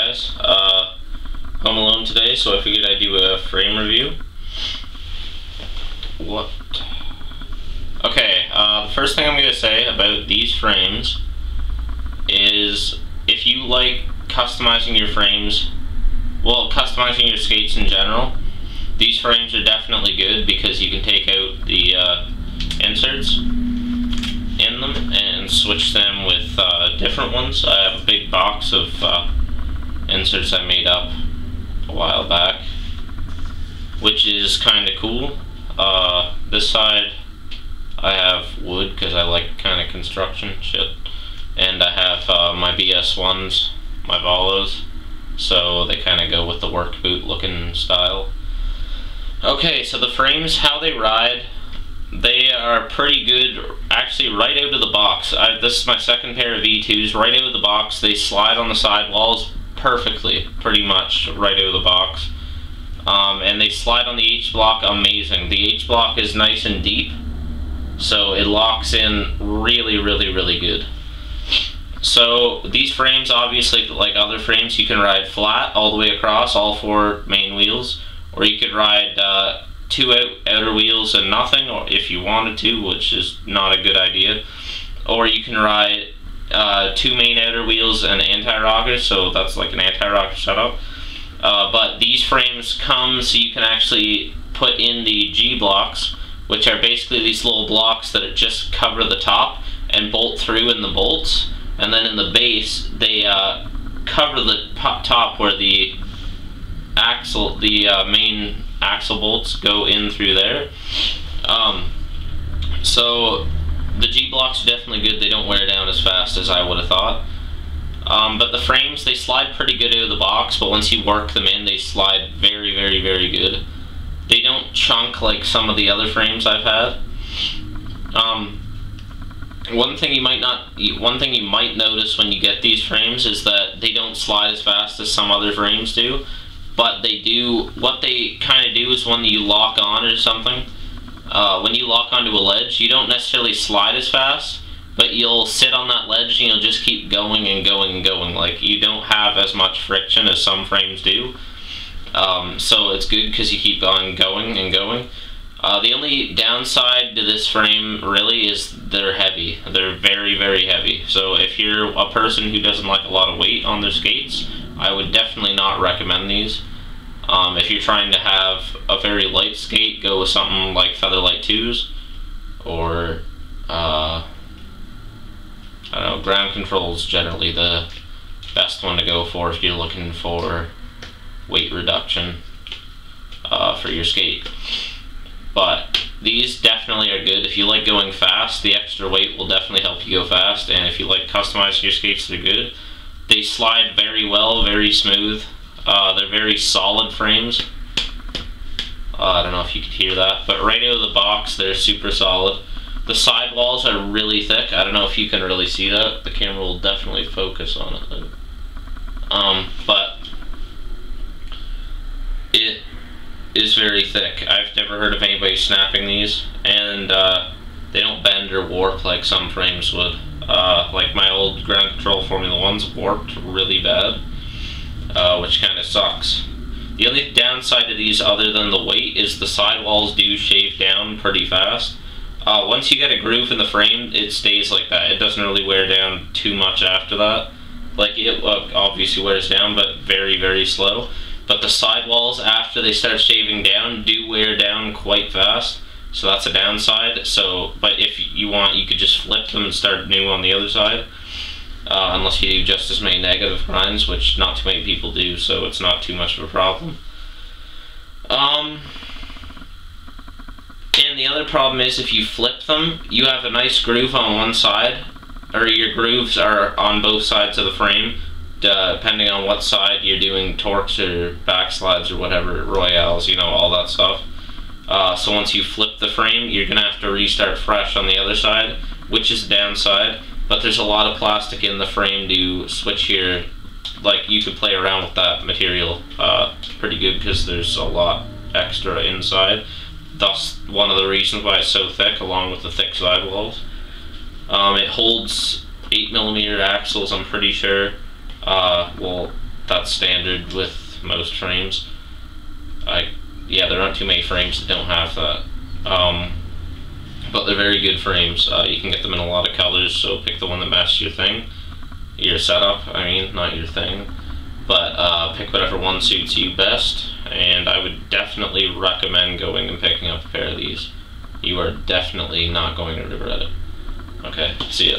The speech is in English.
guys, home alone today, so I figured I'd do a frame review. Okay, the first thing I'm going to say about these frames is if you like customizing your frames, well, customizing your skates in general, these frames are definitely good because you can take out the inserts in them and switch them with different ones. I have a big box of inserts I made up a while back, which is kind of cool. This side I have wood because I like kind of construction shit, and I have my BS1s, my Volos, so they kind of go with the work boot looking style. Okay, so the frames, how they ride, they are pretty good, actually right out of the box. This is my second pair of V2s. Right out of the box, they slide on the sidewalls perfectly, pretty much right out of the box. And they slide on the H-block amazing. The H-block is nice and deep, so it locks in really good. So these frames, obviously, like other frames, you can ride flat all the way across, all four main wheels, or you could ride two outer wheels and nothing, or if you wanted to, which is not a good idea. Or you can ride two main outer wheels and anti-rocker, so that's like an anti-rocker setup. But these frames come so you can actually put in the G-blocks, which are basically these little blocks that just cover the top and bolt through in the bolts, and then in the base they cover the top where the axle, the main axle bolts go in through there. So the G-blocks are definitely good. They don't wear down as fast as I would have thought. But the frames, they slide pretty good out of the box, but once you work them in, they slide very good. They don't chunk like some of the other frames I've had. One thing you might notice when you get these frames is that they don't slide as fast as some other frames do. But they do, what they kind of do is when you lock on or something, when you lock onto a ledge, you don't necessarily slide as fast, but you'll sit on that ledge and you'll just keep going and going and going. Like, you don't have as much friction as some frames do. So it's good because you keep on going and going. The only downside to this frame really is they're heavy. They're very heavy. So if you're a person who doesn't like a lot of weight on their skates, I would definitely not recommend these. If you're trying to have a very light skate, go with something like Featherlight 2s, or I don't know, ground control is generally the best one to go for if you're looking for weight reduction for your skate. But these definitely are good. If you like going fast, the extra weight will definitely help you go fast, and if you like customizing your skates, they're good. They slide very well, very smooth. They're very solid frames. I don't know if you could hear that, but right out of the box, they're super solid. The sidewalls are really thick. I don't know if you can really see that. The camera will definitely focus on it though. But it is very thick. I've never heard of anybody snapping these, and they don't bend or warp like some frames would. Like my old ground control Formula 1s warped really bad, which kind of sucks. The only downside to these, other than the weight, is the sidewalls do shave down pretty fast. Once you get a groove in the frame, it stays like that. It doesn't really wear down too much after that. Like, it obviously wears down, but very slow. But the sidewalls, after they start shaving down, do wear down quite fast. So that's a downside. So, but if you want, you could just flip them and start new on the other side. Unless you do just as many negative grinds, which not too many people do, so it's not too much of a problem. And the other problem is if you flip them, you have a nice groove on one side, or your grooves are on both sides of the frame, depending on what side you're doing torques or backslides or whatever, royales, you know, all that stuff. So once you flip the frame, you're going to have to restart fresh on the other side, which is the downside. But there's a lot of plastic in the frame to switch your, like, you could play around with that material pretty good because there's a lot extra inside. Thus, one of the reasons why it's so thick, along with the thick sidewalls. It holds 8mm axles, I'm pretty sure. Well, that's standard with most frames. Yeah, there aren't too many frames that don't have that. But they're very good frames. You can get them in a lot of colors, so pick the one that matches your thing. Your setup, I mean, not your thing. But pick whatever one suits you best, and I would definitely recommend going and picking up a pair of these. You are definitely not going to regret it. Okay, see ya.